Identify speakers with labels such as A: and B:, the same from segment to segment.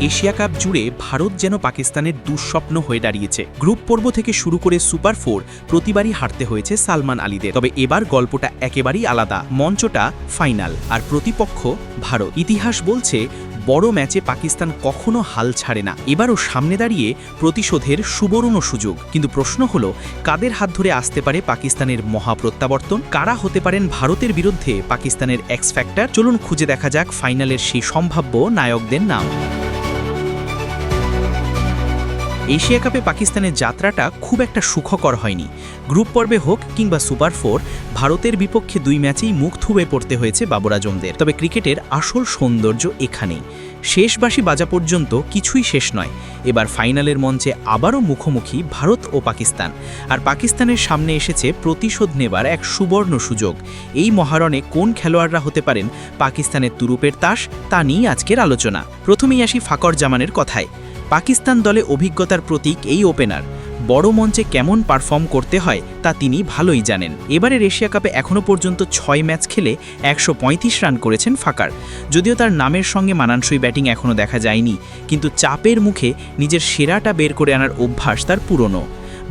A: Asia cup জুড়ে ভারত যেন পাকিস্তানের দুঃস্বপ্ন হয়ে দাঁড়িয়েছে। গ্রুপ পর্ব থেকে শুরু করে সুপার 4 প্রতিবারই হারতে হয়েছে সালমান আলীদের। তবে এবার গল্পটা একেবারেই আলাদা। মঞ্চটা ফাইনাল, আর প্রতিপক্ষ ভারত। ইতিহাস বলছে বড় ম্যাচে পাকিস্তান কখনো হাল ছাড়ে না। এবারও সামনে দাঁড়িয়ে প্রতিশোধের সুবর্ণ সুযোগ। কিন্তু প্রশ্ন হলো, কাদের হাত ধরে আসতে পারে পাকিস্তানের মহাপ্রত্যাবর্তন? কারা হতে পারেন ভারতের বিরুদ্ধে পাকিস্তানের এক্স ফ্যাক্টর? চলুন খুঁজে দেখা যাক ফাইনালের সেই সম্ভাব্য নায়কদের নাম। এশিয়া কাপে পাকিস্তানের যাত্রাটা খুব একটা সুখকর হয়নি। গ্রুপ পর্বে হোক কিংবা সুপার 4, ভারতের বিপক্ষে 2 ম্যাচেই মুখ থুবড়ে পড়তে হয়েছে বাবর আজমদের। তবে ক্রিকেটের আসল সৌন্দর্য এখানেই। শেষ বাঁশি বাজা পর্যন্ত কিছুই শেষ নয়। এবার ফাইনালের মঞ্চে আবারও মুখোমুখি ভারত ও পাকিস্তান। আর পাকিস্তানের সামনে এসেছে প্রতিশোধ নেবার এক সুবর্ণ সুযোগ। এই মহারণে কোন খেলোয়াড়রা হতে পারেন পাকিস্তানের তুরুপের তাস, তা নিয়ে আজকের আলোচনা। প্রথমেই আসি ফাকর জামানের কথায়। পাকিস্তান দলে অভিজ্ঞতার প্রতীক এই ওপেনার। বড় মঞ্চে কেমন পারফর্ম করতে হয় তা তিনি ভালোই জানেন। এবারের এশিয়া কাপে এখনও পর্যন্ত 6 ম্যাচ খেলে 135 রান করেছেন ফাকার। যদিও তার নামের সঙ্গে মানানসই ব্যাটিং এখনও দেখা যায়নি, কিন্তু চাপের মুখে নিজের সেরাটা বের করে আনার অভ্যাস তার পুরনো।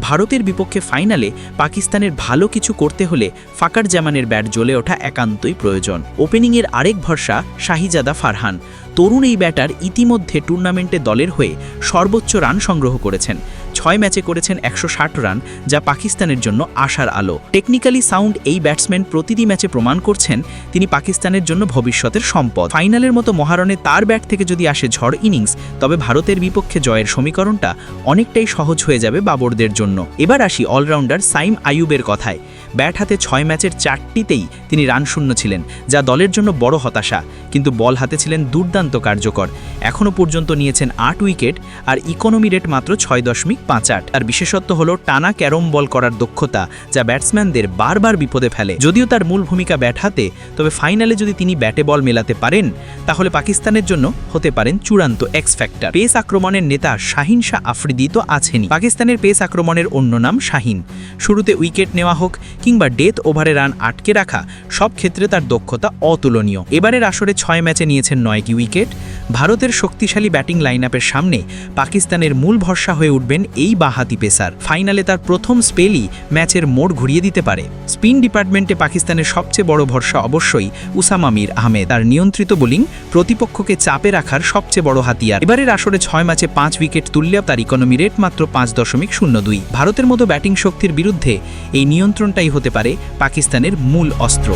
A: ভারতের বিপক্ষে ফাইনালে পাকিস্তানের ভালো কিছু করতে হলে ফাকর জামানের ব্যাট জ্বলে ওঠা একান্তই প্রয়োজন। ওপেনিংয়ের আরেক ভরসা শাহিজাদা ফারহান। তরুণ এই ব্যাটার ইতিমধ্যে টুর্নামেন্টে দলের হয়ে সর্বোচ্চ রান সংগ্রহ করেছেন। 6 ম্যাচে করেছেন 160 রান, যা পাকিস্তানের জন্য আশার আলো। টেকনিক্যালি সাউন্ড এই ব্যাটসম্যান প্রতিটি ম্যাচে প্রমাণ করছেন তিনি পাকিস্তানের জন্য ভবিষ্যতের সম্পদ। ফাইনালের মতো মহারণে তার ব্যাট থেকে যদি আসে ঝড় ইনিংস, তবে ভারতের বিপক্ষে জয়ের সমীকরণটা অনেকটাই সহজ হয়ে যাবে বাবরদের জন্য। এবার আসি অলরাউন্ডার সাইম আইয়ুবের কথায়। ব্যাট হাতে 6 ম্যাচের 4টিতেই তিনি রানশূন্য ছিলেন, যা দলের জন্য বড় হতাশা। কিন্তু বল হাতে ছিলেন দুর্দান্ত কার্যকর। এখনও পর্যন্ত নিয়েছেন 8 উইকেট, আর ইকোনমি রেট মাত্র 6.58। আর বিশেষত্ব হলো টানা ক্যারম বল করার দক্ষতা, যা ব্যাটসম্যানদের বারবার বিপদে ফেলে। যদিও তার মূল ভূমিকা ব্যাট হাতে, তবে ফাইনালে যদি তিনি ব্যাটে বল মেলাতে পারেন, তাহলে পাকিস্তানের জন্য হতে পারেন চূড়ান্ত এক্স ফ্যাক্টর। পেস আক্রমণের নেতা শাহিন শাহ আফ্রিদি তো আছেনই। পাকিস্তানের পেস আক্রমণের অন্য নাম শাহিন। শুরুতে উইকেট নেওয়া হোক কিংবা ডেথ ওভারে রান আটকে রাখা, সব ক্ষেত্রে তার দক্ষতা অতুলনীয়। এবারের আসরে 6 ম্যাচে নিয়েছেন 9টি উইকেট। ভারতের শক্তিশালী ব্যাটিং লাইনআপের সামনে পাকিস্তানের মূল ভরসা হয়ে উঠবেন এই বাঁহাতি পেসার। ফাইনালে তার প্রথম স্পেলই ম্যাচের মোড় ঘুরিয়ে দিতে পারে। স্পিন ডিপার্টমেন্টে পাকিস্তানের সবচেয়ে বড় ভরসা অবশ্যই উসামা মির আহমেদ। তার নিয়ন্ত্রিত বোলিং প্রতিপক্ষকে চাপে রাখার সবচেয়ে বড় হাতিয়ার। এবারের আসরে 6 ম্যাচে 5 উইকেট তুললেও তার ইকোনমি রেট মাত্র 5.02। ভারতের মতো ব্যাটিং শক্তির বিরুদ্ধে এই নিয়ন্ত্রণটাই হতে পারে পাকিস্তানের মূল অস্ত্র।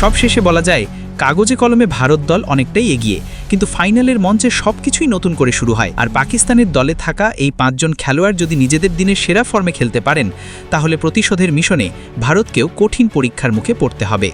A: সবশেষে বলা যায়, কাগজে কলমে ভারত দল অনেকটাই এগিয়ে, কিন্তু ফাইনালের মঞ্চে সবকিছুই নতুন করে শুরু হয়। আর পাকিস্তানের দলে থাকা এই 5 জন খেলোয়াড় যদি নিজেদের দিনের সেরা ফর্মে খেলতে পারেন, তাহলে প্রতিশোধের মিশনে ভারতকেও কঠিন পরীক্ষার মুখে পড়তে হবে।